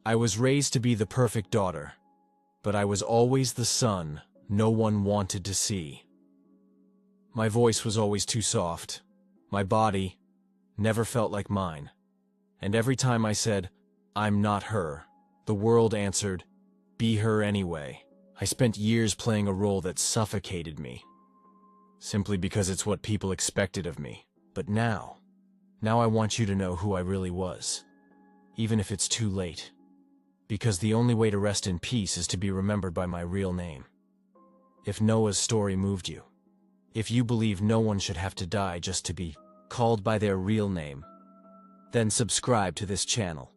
I was raised to be the perfect daughter, but I was always the son no one wanted to see. My voice was always too soft. My body never felt like mine. And every time I said, "I'm not her," the world answered, "Be her anyway." I spent years playing a role that suffocated me, simply because it's what people expected of me. But now I want you to know who I really was, even if it's too late. Because the only way to rest in peace is to be remembered by my real name. If Noah's story moved you, if you believe no one should have to die just to be called by their real name, then subscribe to this channel.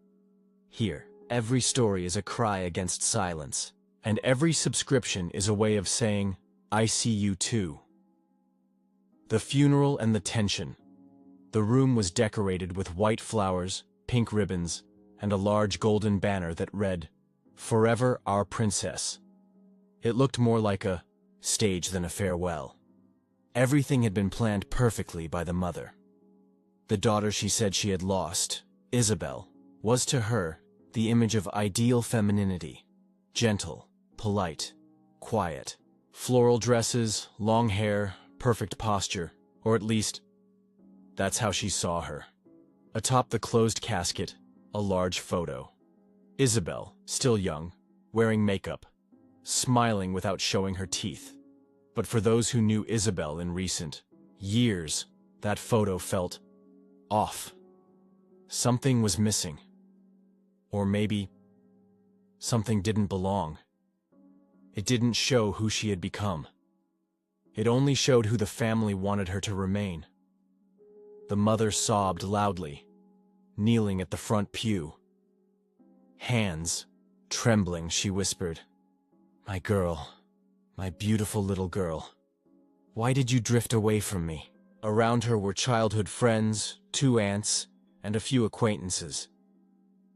Here, every story is a cry against silence, and every subscription is a way of saying, "I see you too." The funeral and the tension. The room was decorated with white flowers, pink ribbons, and a large golden banner that read, "Forever our princess." It looked more like a stage than a farewell. Everything had been planned perfectly by the mother. The daughter she said she had lost, Isabelle, was to her the image of ideal femininity. Gentle, polite, quiet. Floral dresses, long hair, perfect posture, or at least, that's how she saw her. Atop the closed casket, a large photo. Isabelle, still young, wearing makeup, smiling without showing her teeth. But for those who knew Isabelle in recent years, that photo felt off. Something was missing. Or maybe something didn't belong. It didn't show who she had become. It only showed who the family wanted her to remain. The mother sobbed loudly, kneeling at the front pew. Hands trembling, she whispered, "My girl, my beautiful little girl, why did you drift away from me?" Around her were childhood friends, 2 aunts, and a few acquaintances.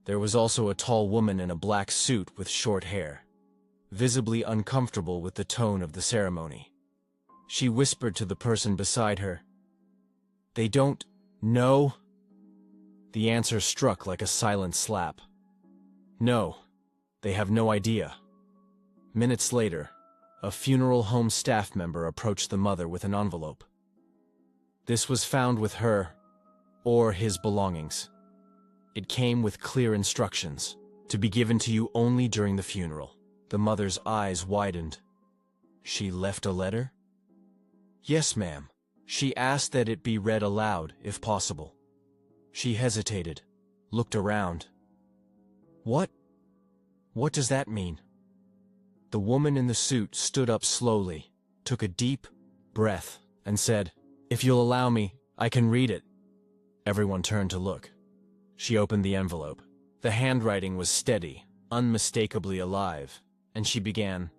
There was also a tall woman in a black suit with short hair, visibly uncomfortable with the tone of the ceremony. She whispered to the person beside her, "They don't know?" The answer struck like a silent slap. "No, they have no idea." Minutes later, a funeral home staff member approached the mother with an envelope. This was found with her, or his belongings. It came with clear instructions, to be given to you only during the funeral. The mother's eyes widened. "She left a letter?" "Yes, ma'am. She asked that it be read aloud, if possible." She hesitated, looked around. What does that mean?" The woman in the suit stood up slowly, took a deep breath, and said, "If you'll allow me, I can read it." Everyone turned to look. She opened the envelope. The handwriting was steady, unmistakably alive, and she began,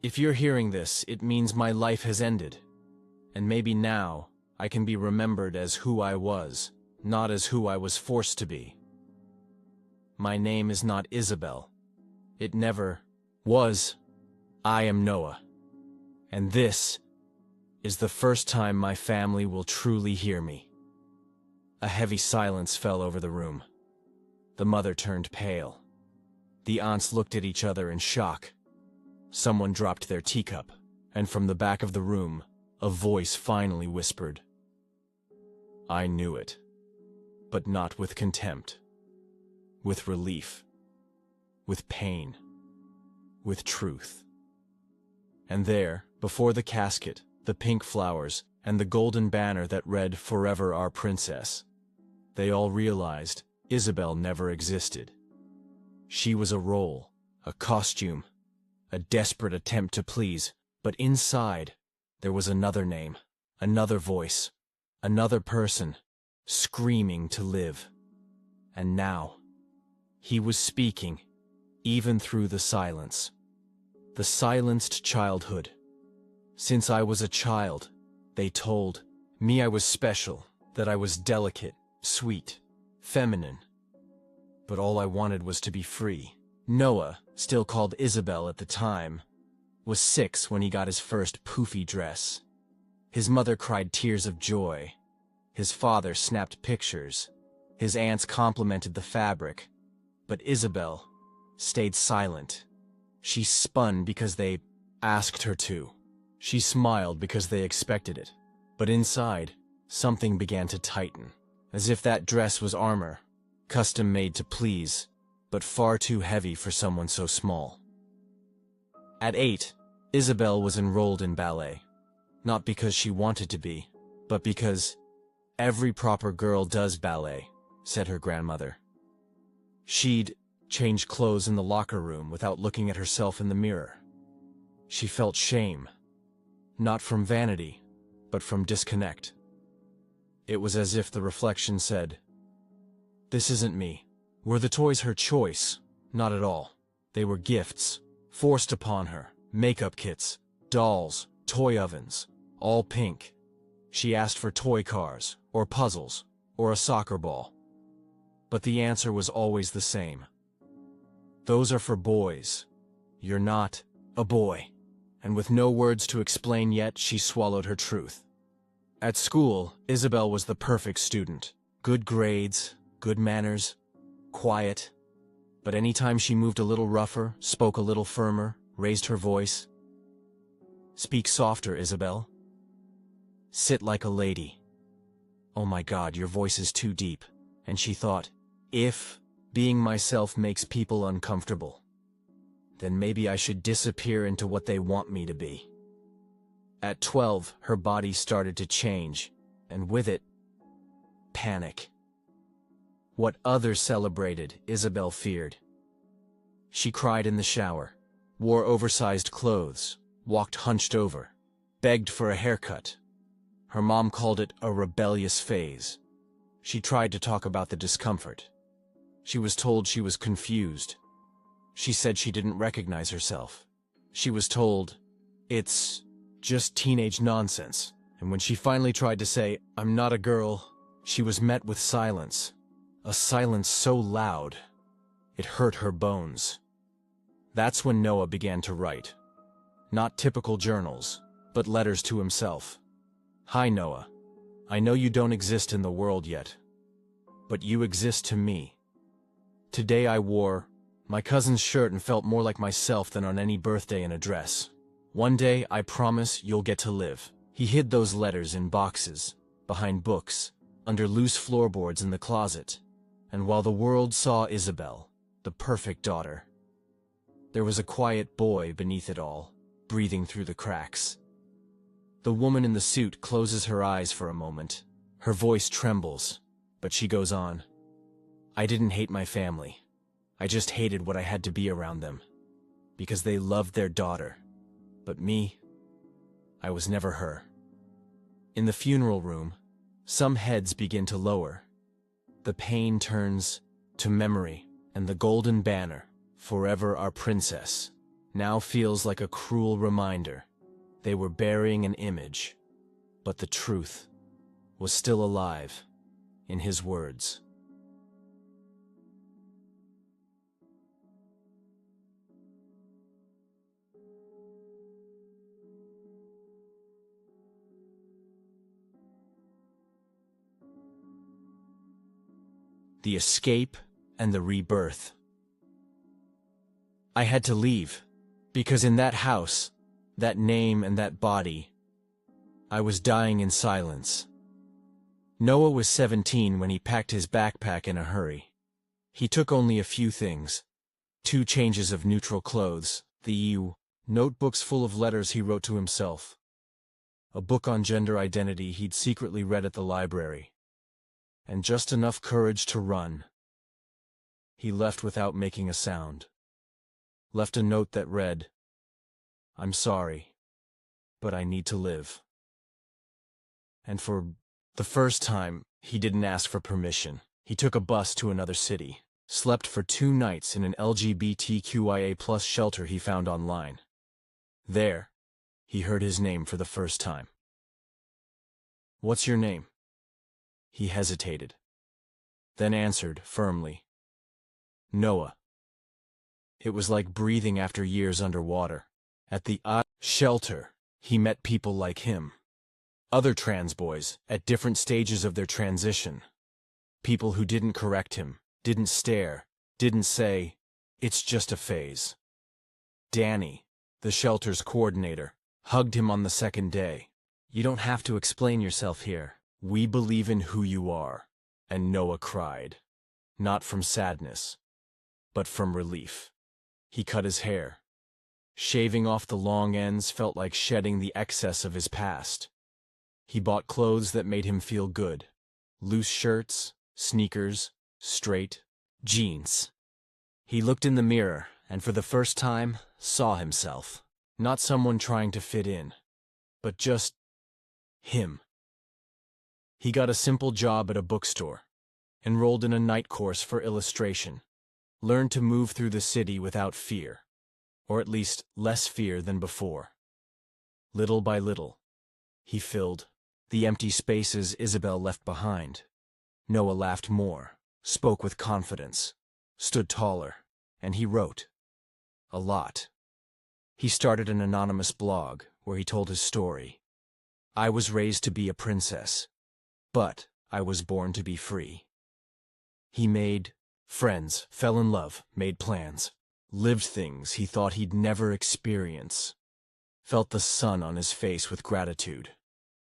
"If you're hearing this, it means my life has ended. And maybe now I can be remembered as who I was, not as who I was forced to be. My name is not Isabelle. It never was. I am Noah. And this is the first time my family will truly hear me." A heavy silence fell over the room. The mother turned pale. The aunts looked at each other in shock. Someone dropped their teacup, and from the back of the room, a voice finally whispered, "I knew it, but not with contempt, with relief, with pain, with truth." And there, before the casket, the pink flowers, and the golden banner that read, "Forever our princess," they all realized Isabelle never existed. She was a role, a costume, a desperate attempt to please, but inside, there was another name, another voice, another person, screaming to live. And now, he was speaking, even through the silence. The silenced childhood. Since I was a child, they told me I was special, that I was delicate, sweet, feminine. But all I wanted was to be free. Noah, still called Isabelle at the time, was 6 when he got his first poofy dress. His mother cried tears of joy. His father snapped pictures. His aunts complimented the fabric. But Isabelle stayed silent. She spun because they asked her to. She smiled because they expected it. But inside, something began to tighten, as if that dress was armor, custom made to please, but far too heavy for someone so small. At 8, Isabelle was enrolled in ballet, not because she wanted to be, but because every proper girl does ballet, said her grandmother. She'd change clothes in the locker room without looking at herself in the mirror. She felt shame, not from vanity, but from disconnect. It was as if the reflection said, "This isn't me." Were the toys her choice? Not at all. They were gifts, forced upon her. Makeup kits, dolls, toy ovens, all pink. She asked for toy cars, or puzzles, or a soccer ball. But the answer was always the same. Those are for boys. You're not a boy. And with no words to explain yet, she swallowed her truth. At school, Isabelle was the perfect student. Good grades, good manners, quiet. But anytime she moved a little rougher, spoke a little firmer, raised her voice. "Speak softer, Isabelle. Sit like a lady. Oh my God, your voice is too deep." And she thought, if being myself makes people uncomfortable, then maybe I should disappear into what they want me to be. At 12, her body started to change, and with it, panic. What others celebrated, Isabelle feared. She cried in the shower, wore oversized clothes, walked hunched over, begged for a haircut. Her mom called it a rebellious phase. She tried to talk about the discomfort. She was told she was confused. She said she didn't recognize herself. She was told, "It's just teenage nonsense." And when she finally tried to say, "I'm not a girl," she was met with silence. A silence so loud, it hurt her bones. That's when Noah began to write. Not typical journals, but letters to himself. "Hi, Noah. I know you don't exist in the world yet, but you exist to me. Today I wore my cousin's shirt and felt more like myself than on any birthday in a dress. One day, I promise, you'll get to live." He hid those letters in boxes, behind books, under loose floorboards in the closet. And while the world saw Isabelle, the perfect daughter, there was a quiet boy beneath it all, breathing through the cracks. The woman in the suit closes her eyes for a moment. Her voice trembles, but she goes on. "I didn't hate my family. I just hated what I had to be around them, because they loved their daughter. But me, I was never her." In the funeral room, some heads begin to lower. The pain turns to memory, and the golden banner, "Forever our princess," now feels like a cruel reminder. They were burying an image, but the truth was still alive in his words. The escape and the rebirth. I had to leave, because in that house, that name and that body, I was dying in silence. Noah was 17 when he packed his backpack in a hurry. He took only a few things: 2 changes of neutral clothes, the notebooks full of letters he wrote to himself, a book on gender identity he'd secretly read at the library, and just enough courage to run. He left without making a sound. Left a note that read, "I'm sorry, but I need to live." And for the first time, he didn't ask for permission. He took a bus to another city, slept for 2 nights in an LGBTQIA+ shelter he found online. There, he heard his name for the first time. "What's your name?" He hesitated, then answered firmly, "Noah." It was like breathing after years underwater. At the shelter, he met people like him. Other trans boys, at different stages of their transition. People who didn't correct him, didn't stare, didn't say, "It's just a phase." Danny, the shelter's coordinator, hugged him on the second day. "You don't have to explain yourself here. We believe in who you are." And Noah cried, not from sadness, but from relief. He cut his hair. Shaving off the long ends felt like shedding the excess of his past. He bought clothes that made him feel good. Loose shirts, sneakers, straight jeans. He looked in the mirror and for the first time saw himself. Not someone trying to fit in, but just him. He got a simple job at a bookstore, enrolled in a night course for illustration, learned to move through the city without fear, or at least less fear than before. Little by little, he filled the empty spaces Isabelle left behind. Noah laughed more, spoke with confidence, stood taller, and he wrote. A lot. He started an anonymous blog where he told his story. "I was raised to be a princess, but I was born to be free." He made friends, fell in love, made plans, lived things he thought he'd never experience, felt the sun on his face with gratitude,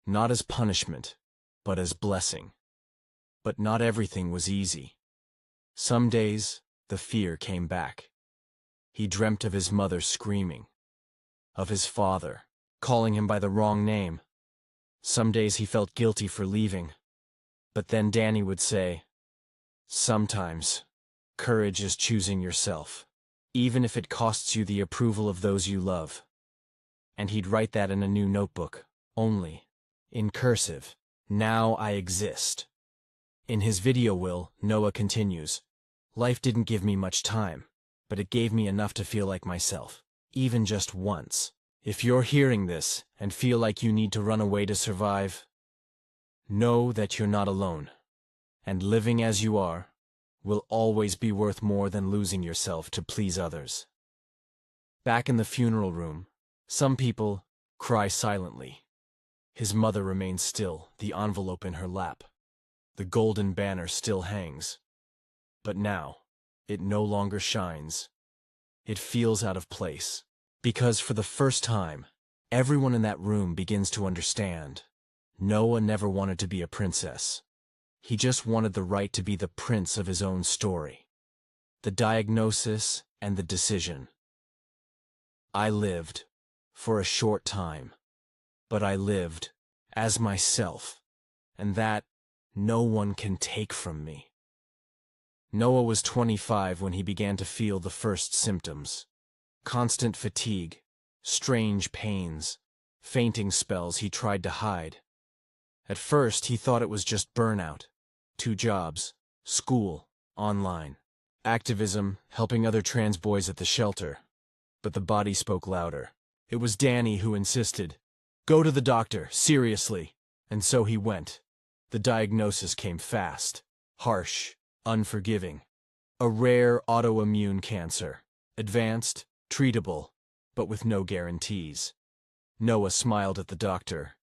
not as punishment, but as blessing. But not everything was easy. Some days, the fear came back. He dreamt of his mother screaming, of his father calling him by the wrong name. Some days he felt guilty for leaving. But then Danny would say, "Sometimes, courage is choosing yourself, even if it costs you the approval of those you love." And he'd write that in a new notebook, only, in cursive, "Now I exist." In his video will, Noah continues, "Life didn't give me much time, but it gave me enough to feel like myself, even just once." If you're hearing this and feel like you need to run away to survive, know that you're not alone, and living as you are will always be worth more than losing yourself to please others. Back in the funeral room, some people cry silently. His mother remains still, the envelope in her lap. The golden banner still hangs. But now, it no longer shines. It feels out of place. Because for the first time, everyone in that room begins to understand. Noah never wanted to be a princess. He just wanted the right to be the prince of his own story. The diagnosis and the decision. I lived for a short time, but I lived as myself, and that no one can take from me. Noah was 25 when he began to feel the first symptoms. Constant fatigue, strange pains, fainting spells he tried to hide. At first, he thought it was just burnout. 2 jobs, school, online, activism, helping other trans boys at the shelter. But the body spoke louder. It was Danny who insisted, "Go to the doctor, seriously." And so he went. The diagnosis came fast, harsh, unforgiving. A rare autoimmune cancer, advanced, treatable, but with no guarantees. Noah smiled at the doctor,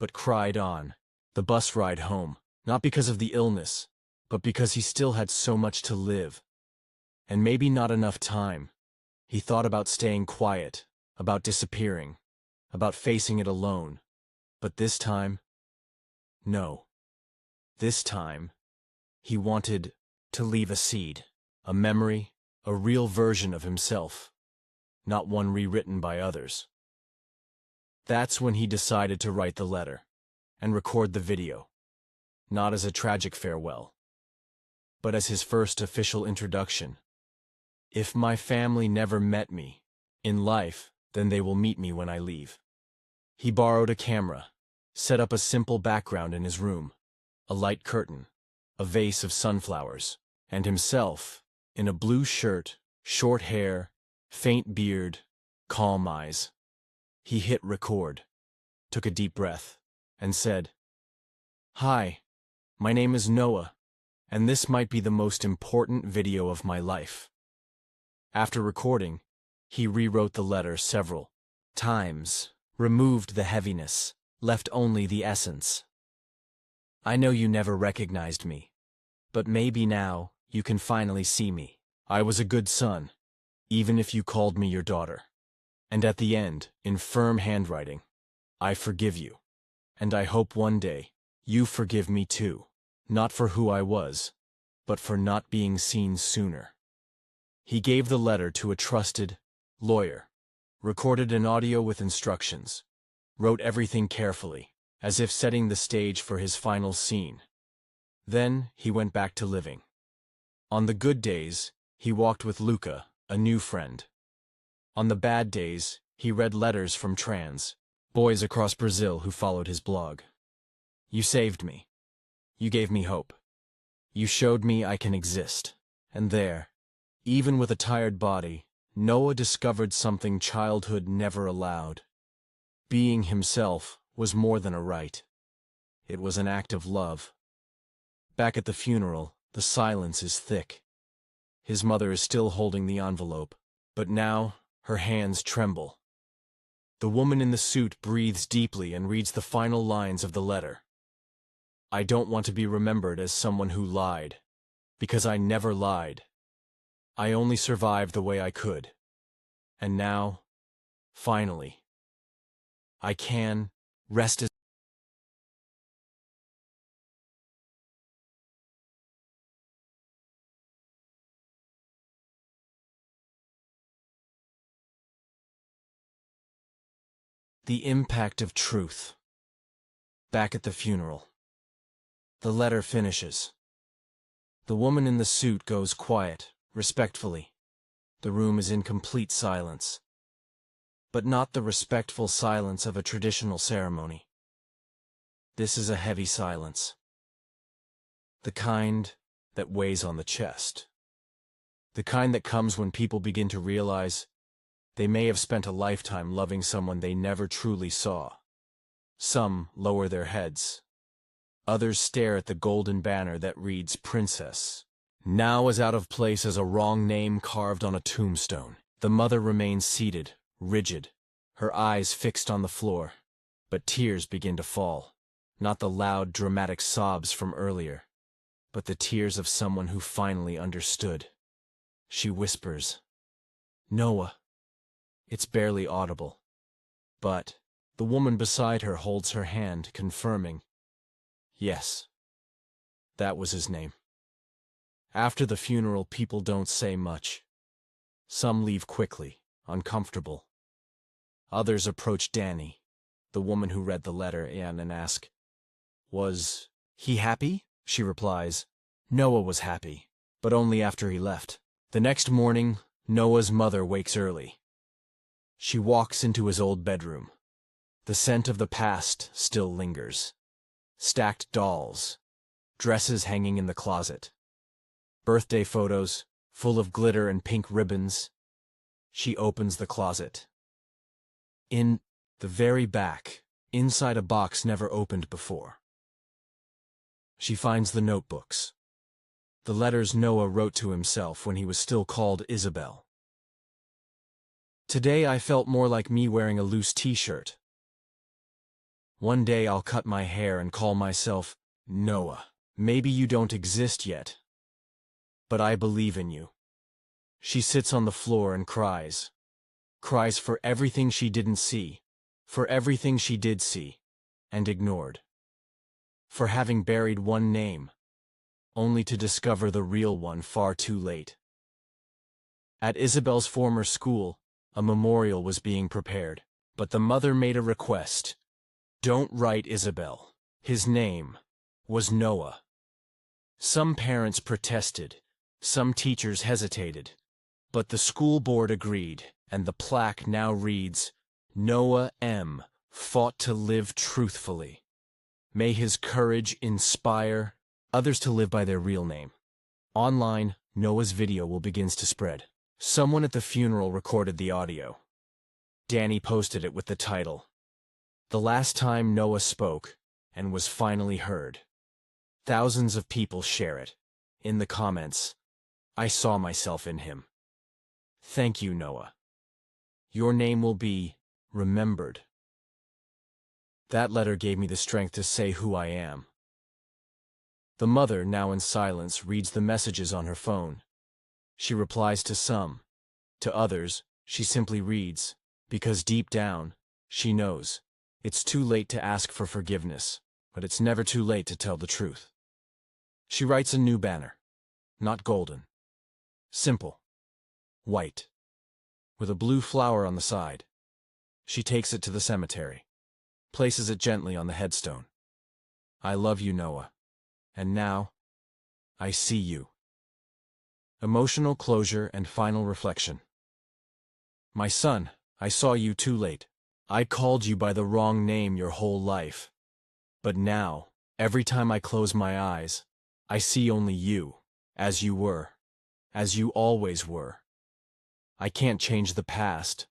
but cried on. The bus ride home, not because of the illness, but because he still had so much to live. And maybe not enough time. He thought about staying quiet, about disappearing, about facing it alone. But this time, no. This time, he wanted to leave a seed, a memory, a real version of himself. Not one rewritten by others. That's when he decided to write the letter and record the video, not as a tragic farewell, but as his first official introduction. If my family never met me in life, then they will meet me when I leave. He borrowed a camera, set up a simple background in his room, a light curtain, a vase of sunflowers, and himself in a blue shirt, short hair, faint beard, calm eyes. He hit record, took a deep breath, and said, "Hi, my name is Noah, and this might be the most important video of my life." After recording, he rewrote the letter several times, removed the heaviness, left only the essence. "I know you never recognized me, but maybe now you can finally see me. I was a good son, even if you called me your daughter. And at the end, in firm handwriting, I forgive you. And I hope one day, you forgive me too, not for who I was, but for not being seen sooner. He gave the letter to a trusted lawyer, recorded an audio with instructions, wrote everything carefully, as if setting the stage for his final scene. Then he went back to living. On the good days, he walked with Luca, a new friend. On the bad days, he read letters from trans boys across Brazil who followed his blog. You saved me. You gave me hope. You showed me I can exist. And there, even with a tired body, Noah discovered something childhood never allowed. Being himself was more than a right. It was an act of love. Back at the funeral, the silence is thick. His mother is still holding the envelope, but now her hands tremble. The woman in the suit breathes deeply and reads the final lines of the letter. I don't want to be remembered as someone who lied, because I never lied. I only survived the way I could. And now, finally, I can rest as the impact of truth. Back at the funeral. The letter finishes. The woman in the suit goes quiet, respectfully. The room is in complete silence. But not the respectful silence of a traditional ceremony. This is a heavy silence. The kind that weighs on the chest. The kind that comes when people begin to realize they may have spent a lifetime loving someone they never truly saw. Some lower their heads. Others stare at the golden banner that reads Princess. Now as out of place as a wrong name carved on a tombstone. The mother remains seated, rigid, her eyes fixed on the floor. But tears begin to fall. Not the loud, dramatic sobs from earlier, but the tears of someone who finally understood. She whispers, Noah. It's barely audible. But the woman beside her holds her hand, confirming, yes, that was his name. After the funeral, people don't say much. Some leave quickly, uncomfortable. Others approach Danny, the woman who read the letter, and ask, was he happy? She replies, Noah was happy, but only after he left. The next morning, Noah's mother wakes early. She walks into his old bedroom. The scent of the past still lingers. Stacked dolls, dresses hanging in the closet, birthday photos full of glitter and pink ribbons. She opens the closet. In the very back, inside a box never opened before, she finds the notebooks. The letters Noah wrote to himself when he was still called Isabelle. Today I felt more like me wearing a loose t-shirt. One day I'll cut my hair and call myself Noah. Maybe you don't exist yet, but I believe in you. She sits on the floor and cries. Cries for everything she didn't see, for everything she did see, and ignored. For having buried one name, only to discover the real one far too late. At Isabelle's former school, a memorial was being prepared, but the mother made a request. Don't write Isabelle. His name was Noah. Some parents protested, some teachers hesitated, but the school board agreed, and the plaque now reads, Noah M. fought to live truthfully. May his courage inspire others to live by their real name. Online, Noah's video will begin to spread. Someone at the funeral recorded the audio. Danny posted it with the title, The Last Time Noah Spoke and Was Finally Heard. Thousands of people share it. In the comments, I saw myself in him. Thank you, Noah. Your name will be remembered. That letter gave me the strength to say who I am. The mother, now in silence, reads the messages on her phone. She replies to some. To others, she simply reads, because deep down, she knows. It's too late to ask for forgiveness, but it's never too late to tell the truth. She writes a new banner. Not golden. Simple. White. With a blue flower on the side. She takes it to the cemetery. Places it gently on the headstone. I love you, Noah. And now, I see you. Emotional closure and final reflection. My son, I saw you too late. I called you by the wrong name your whole life. But now, every time I close my eyes, I see only you, as you were, as you always were. I can't change the past,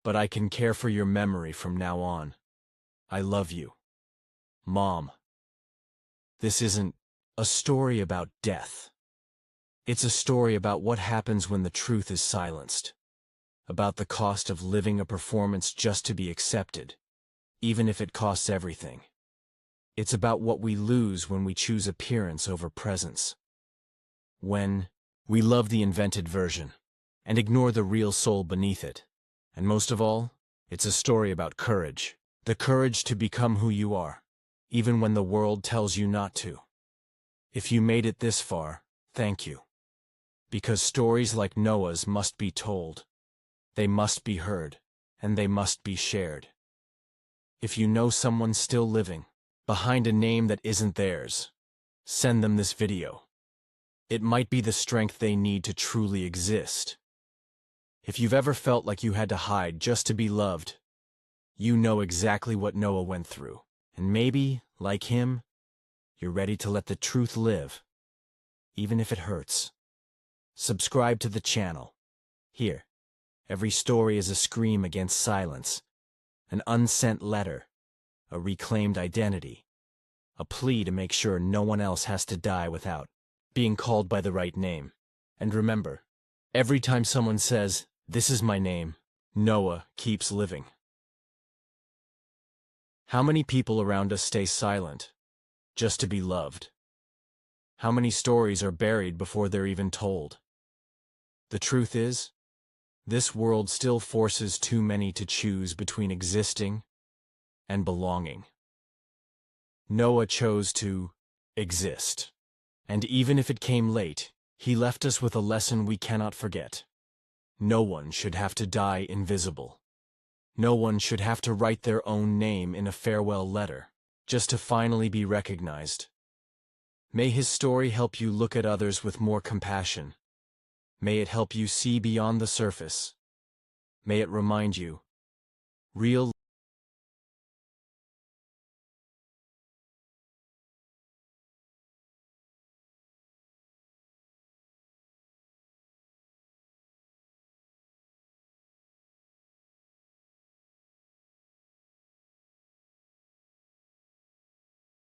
but I can care for your memory from now on. I love you. Mom. This isn't a story about death. It's a story about what happens when the truth is silenced. About the cost of living a performance just to be accepted, even if it costs everything. It's about what we lose when we choose appearance over presence. When we love the invented version and ignore the real soul beneath it. And most of all, it's a story about courage. The courage to become who you are, even when the world tells you not to. If you made it this far, thank you. Because stories like Noah's must be told. They must be heard, and they must be shared. If you know someone still living, behind a name that isn't theirs, send them this video. It might be the strength they need to truly exist. If you've ever felt like you had to hide just to be loved, you know exactly what Noah went through. And maybe, like him, you're ready to let the truth live, even if it hurts. Subscribe to the channel. Here. Every story is a scream against silence, an unsent letter, a reclaimed identity, a plea to make sure no one else has to die without being called by the right name. And remember, every time someone says, "This is my name," Noah keeps living. How many people around us stay silent, just to be loved? How many stories are buried before they're even told? The truth is, this world still forces too many to choose between existing and belonging. Noah chose to exist. And even if it came late, he left us with a lesson we cannot forget. No one should have to die invisible. No one should have to write their own name in a farewell letter, just to finally be recognized. May his story help you look at others with more compassion. May it help you see beyond the surface. May it remind you, real